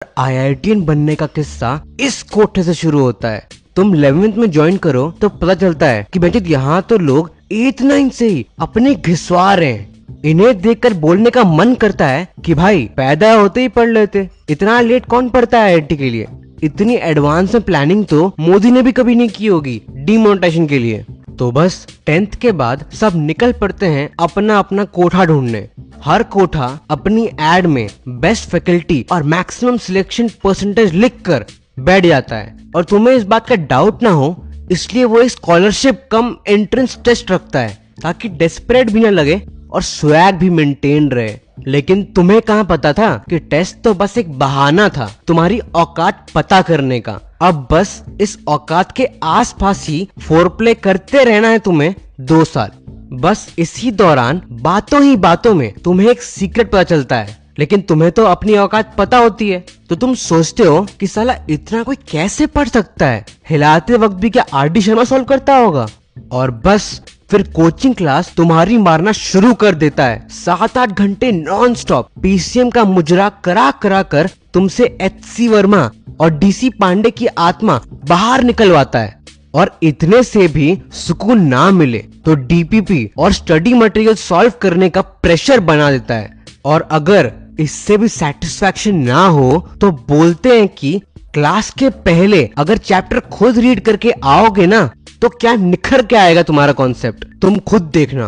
IITian बनने का किस्सा इस कोठे से शुरू होता है। तुम 11th में ज्वाइन करो तो पता चलता है कि बेंचित यहाँ तो लोग 8th 9th से ही अपने घिसवा रहे हैं। इन्हें देखकर बोलने का मन करता है कि भाई पैदा होते ही पढ़ लेते, इतना लेट कौन पढ़ता है आईआईटी के लिए। इतनी एडवांस में प्लानिंग तो मोदी ने भी कभी नहीं की होगी डिमोनेटाइजेशन के लिए। तो बस 10th के बाद सब निकल पड़ते हैं अपना अपना कोठा ढूंढने। हर कोठा अपनी एड में बेस्ट फैकल्टी और मैक्सिमम सिलेक्शन परसेंटेज लिखकर बैठ जाता है। और तुम्हें इस बात का डाउट ना हो इसलिए वो एक स्कॉलरशिप कम एंट्रेंस टेस्ट रखता है ताकि डेस्परेट भी ना लगे और स्वैग भी मेंटेन रहे। लेकिन तुम्हें कहाँ पता था कि टेस्ट तो बस एक बहाना था तुम्हारी औकात पता करने का। अब बस इस औकात के आसपास ही फोरप्ले करते रहना है तुम्हें 2 साल। बस इसी दौरान बातों ही बातों में तुम्हें एक सीक्रेट पता चलता है, लेकिन तुम्हें तो अपनी औकात पता होती है। तो तुम सोचते हो कि साला इतना कोई कैसे पढ़ सकता है, हिलाते वक्त भी क्या आर.डी. शर्मा सॉल्व करता होगा। और बस फिर कोचिंग क्लास तुम्हारी मारना शुरू कर देता है। 7-8 घंटे नॉन स्टॉप पीसीएम का मुजरा करा करा कर तुमसे एच.सी. वर्मा और डी.सी. पांडे की आत्मा बाहर निकलवाता है। और इतने से भी सुकून ना मिले तो डीपीपी और स्टडी मटेरियल सॉल्व करने का प्रेशर बना देता है। और अगर इससे भी सेटिस्फैक्शन ना हो तो बोलते हैं कि क्लास के पहले अगर चैप्टर खुद रीड करके आओगे ना तो क्या निखर के आएगा तुम्हारा कॉन्सेप्ट, तुम खुद देखना।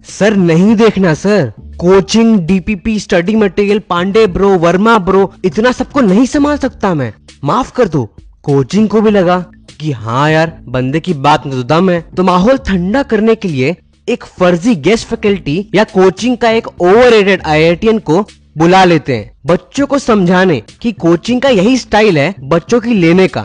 सर नहीं देखना sir, coaching, DPP, study material, Pandey bro, Verma bro, इतना सबको नहीं संभाल सकता मैं, माफ कर दो। कोचिंग को भी लगा कि हाँ यार बंदे की बात में तो दम है। तो माहौल ठंडा करने के लिए एक फर्जी गेस्ट फैकल्टी या कोचिंग का एक ओवररेटेड आईआईटीएन को बुला लेते हैं बच्चों को समझाने कि कोचिंग का यही स्टाइल है बच्चों की लेने का।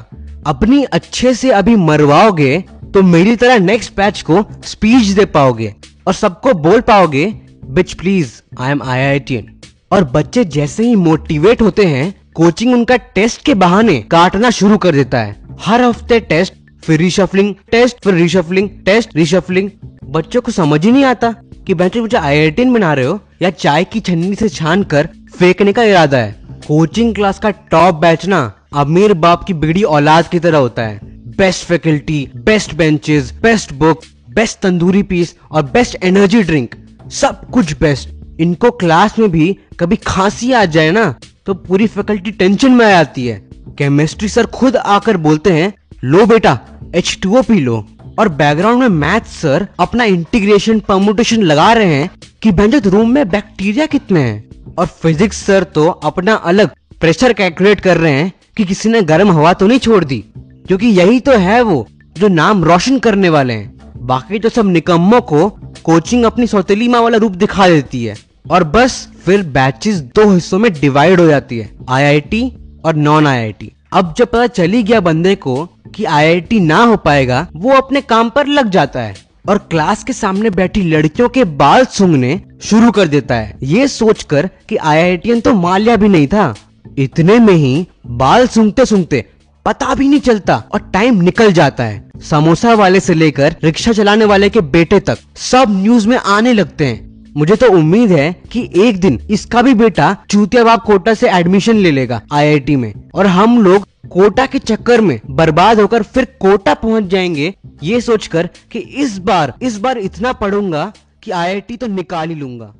अपनी अच्छे से अभी मरवाओगे तो मेरी तरह नेक्स्ट बैच को स्पीच दे पाओगे और सबको बोल पाओगे बिच प्लीज आई एम आईआईटीएन। और बच्चे जैसे ही मोटिवेट होते हैं कोचिंग उनका टेस्ट के बहाने काटना शुरू कर देता है। हर हफ्ते टेस्ट, फिर रिशफलिंग, टेस्ट, फिर रिशफलिंग, टेस्ट, रिशफलिंग। बच्चों को समझ ही नहीं आता कि बेंच मुझे आईआईटीएन बना रहे हो या चाय की छन्नी से छान कर फेंकने का इरादा है। कोचिंग क्लास का टॉप बैच ना अमीर बाप की बिगड़ी औलाद की तरह होता है। Best faculty, best benches, best book, best tandoori piece और बेस्ट एनर्जी ड्रिंक, सब कुछ बेस्ट। इनको क्लास में भी कभी खांसी आ जाए ना तो पूरी फैकल्टी टेंशन में आ जाती है। केमिस्ट्री सर खुद आकर बोलते हैं लो बेटा H2O पी लो। और बैकग्राउंड में मैथ सर अपना इंटीग्रेशन परम्यूटेशन लगा रहे हैं कि बेंचत रूम में बैक्टीरिया कितने हैं। और फिजिक्स सर तो अपना अलग प्रेशर कैलकुलेट कर रहे हैं कि किसी ने गर्म हवा तो नहीं छोड़ दी, क्योंकि यही तो है वो जो नाम रोशन करने वाले हैं। बाकी तो सब निकम्मों को कोचिंग अपनी सौतेली माँ वाला रूप दिखा देती है। और बस फिर बैचेस 2 हिस्सों में डिवाइड हो जाती है, आईआईटी और नॉन आईआईटी। अब जब पता चली गया बंदे को कि आईआईटी ना हो पाएगा वो अपने काम पर लग जाता है और क्लास के सामने बैठी लड़कियों के बाल सूंघने शुरू कर देता है, ये सोचकर कि आईआईटीएन तो माल्या भी नहीं था। इतने में ही बाल सूंघते सूंघते पता भी नहीं चलता और टाइम निकल जाता है। समोसा वाले से लेकर रिक्शा चलाने वाले के बेटे तक सब न्यूज में आने लगते हैं। मुझे तो उम्मीद है कि एक दिन इसका भी बेटा चूतिया बाप कोटा से एडमिशन ले लेगा आईआईटी में और हम लोग कोटा के चक्कर में बर्बाद होकर फिर कोटा पहुंच जाएंगे, ये सोचकर कि इस बार इतना पढ़ूंगा कि आईआईटी तो निकाल ही लूंगा।